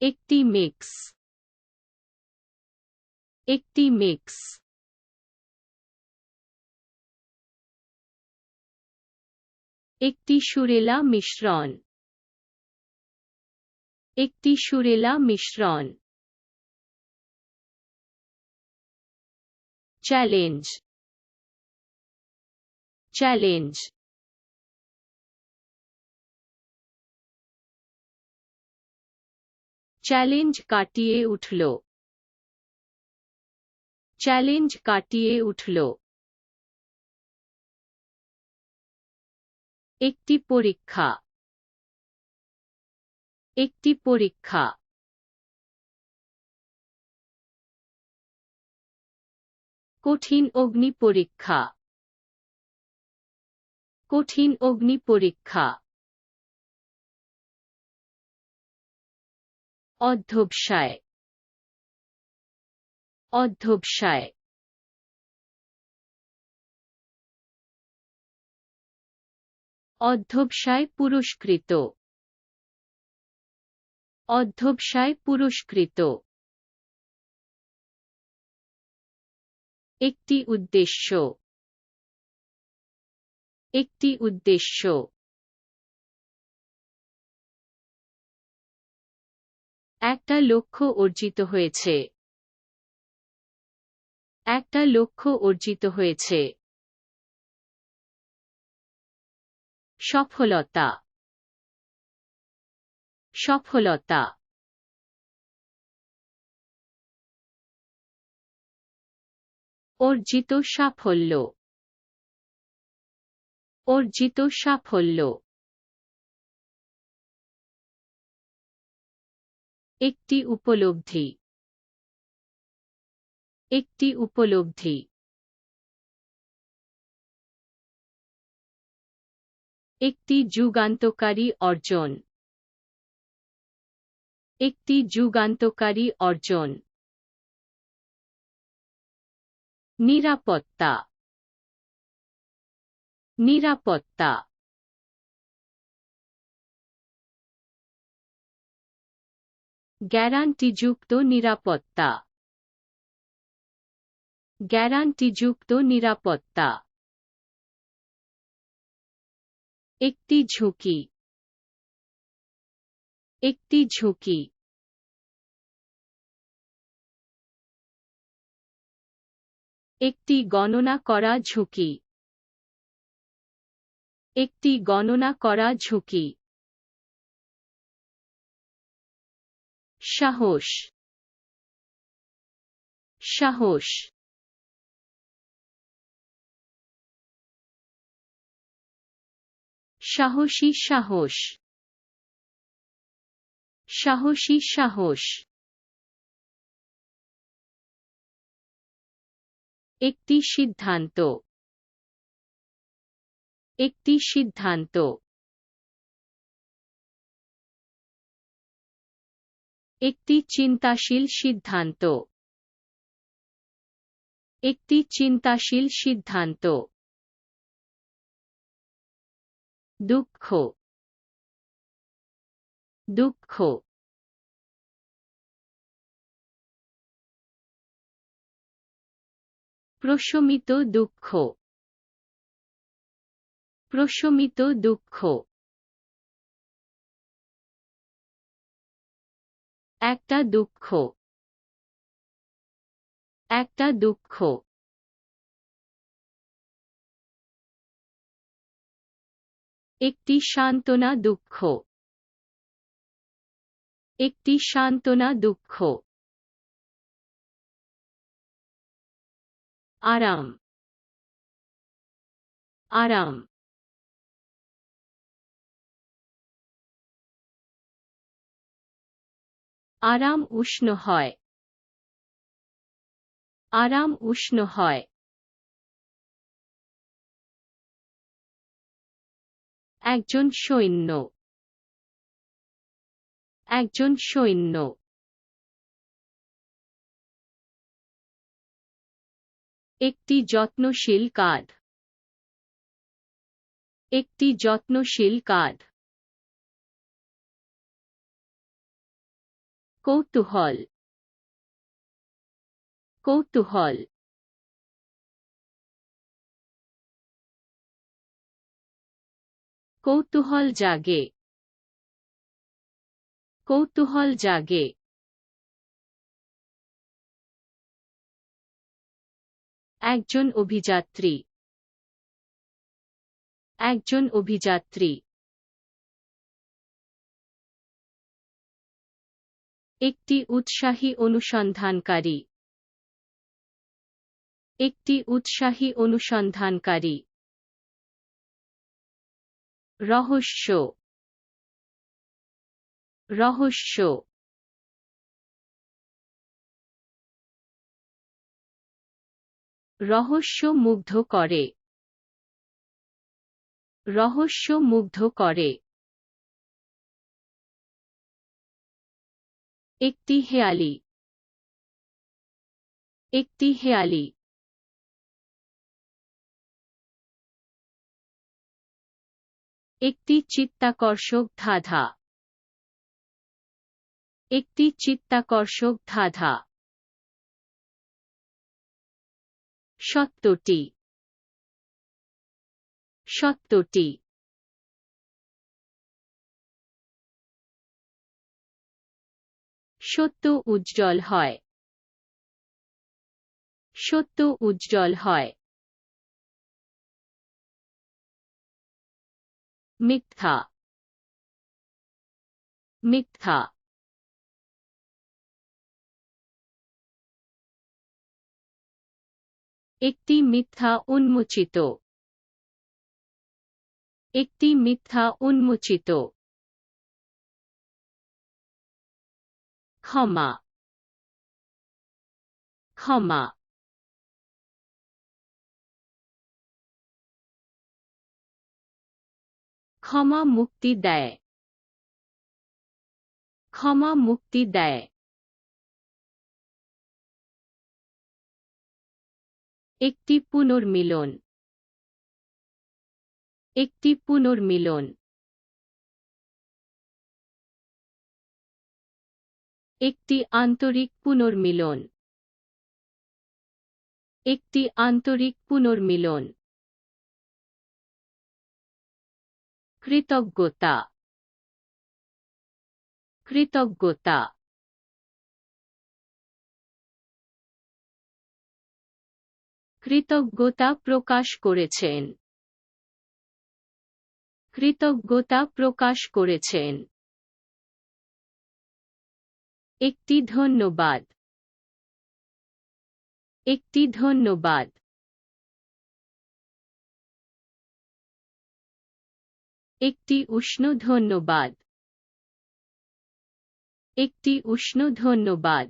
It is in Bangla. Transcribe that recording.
একটি মিক্স, একটি মিক্স। একটি সুরেলা মিশ্রণ, একটি সুরেলা মিশ্রণ। Challenge, challenge. চ্যালেঞ্জ কাটিয়ে উঠল, চ্যালেঞ্জ কাটিয়ে উঠল। একটি পরীক্ষা, একটি পরীক্ষা। কঠিন অগ্নি পরীক্ষা, কঠিন অগ্নি পরীক্ষা। অধ্যবসায়, অধ্যবসায়। অধ্যবসায় পুরস্কৃত, অধ্যবসায় পুরস্কৃত। একটি উদ্দেশ্য, একটি উদ্দেশ্য। একটা লক্ষ্য অর্জিত হয়েছে, একটা লক্ষ্য অর্জিত হয়েছে। সফলতা, সফলতা। অর্জিত সাফল্য, অর্জিত সাফল্য। একটি উপলব্ধি, একটি উপলব্ধি। একটি যুগান্তকারী অর্জন, একটি যুগান্তকারী অর্জন। নিরাপত্তা, নিরাপত্তা। গ্যারান্টিযুক্ত নিরাপত্তা, গ্যারান্টিযুক্ত নিরাপত্তা। একটি ঝুঁকি, একটি ঝুঁকি। একটি গণনা করা ঝুঁকি, একটি গণনা করা ঝুঁকি। সাহস, সাহস। সাহসী সাহস, সাহসী সাহস। একটি সিদ্ধান্ত, একটি সিদ্ধান্ত। একটি চিন্তাশীল সিদ্ধান্ত, একটি চিন্তাশীল সিদ্ধান্ত। দুঃখ, দুঃখ। প্রশমিত দুঃখ, প্রশমিত দুঃখ। একটা দুঃখ, একটা দুঃখ। একটি সান্ত্বনা দুঃখ, একটি সান্ত্বনা দুঃখ। আরাম, আরাম। আরাম উষ্ণ হয়, আরাম উষ্ণ হয়। একজন সৈন্য, একজন সৈন্য। একটি যত্নশীল কাঁধ, একটি যত্নশীল কাঁধ। কৌতূহল, কৌতূহল, কৌতূহল জাগে, কৌতূহল জাগে। একজন অভিযাত্রী, একজন অভিযাত্রী। একটি উৎসাহী অনুসন্ধানকারী, একটি উৎসাহী অনুসন্ধানকারী। রহস্য, রহস্য, রহস্য মুগ্ধ করে, রহস্য মুগ্ধ করে। একটি হেঁয়ালি, একটি হেঁয়ালি। একটি চিত্তাকর্ষক ধাঁধা, একটি চিত্তাকর্ষক ধাঁধা। সত্যটি, সত্যটি। সত্য উজ্জ্বল হয়, সত্য উজ্জ্বল হয়। মিথ্যা, মিথ্যা। একটি মিথ্যা উন্মোচিত, একটি মিথ্যা উন্মোচিত। ক্ষমা, ক্ষমা। ক্ষমা মুক্তি দেয়, ক্ষমা মুক্তি দেয়। একটি পুনর্মিলন, একটি পুনর্মিলন। একটি আন্তরিক পুনর্মিলন, একটি আন্তরিক পুনর্মিলন। কৃতজ্ঞতা, কৃতজ্ঞতা। কৃতজ্ঞতা প্রকাশ করেছেন, কৃতজ্ঞতা প্রকাশ করেছেন। একটি ধন্যবাদ, একটি ধন্যবাদ। একটি উষ্ণ ধন্যবাদ, একটি উষ্ণ ধন্যবাদ।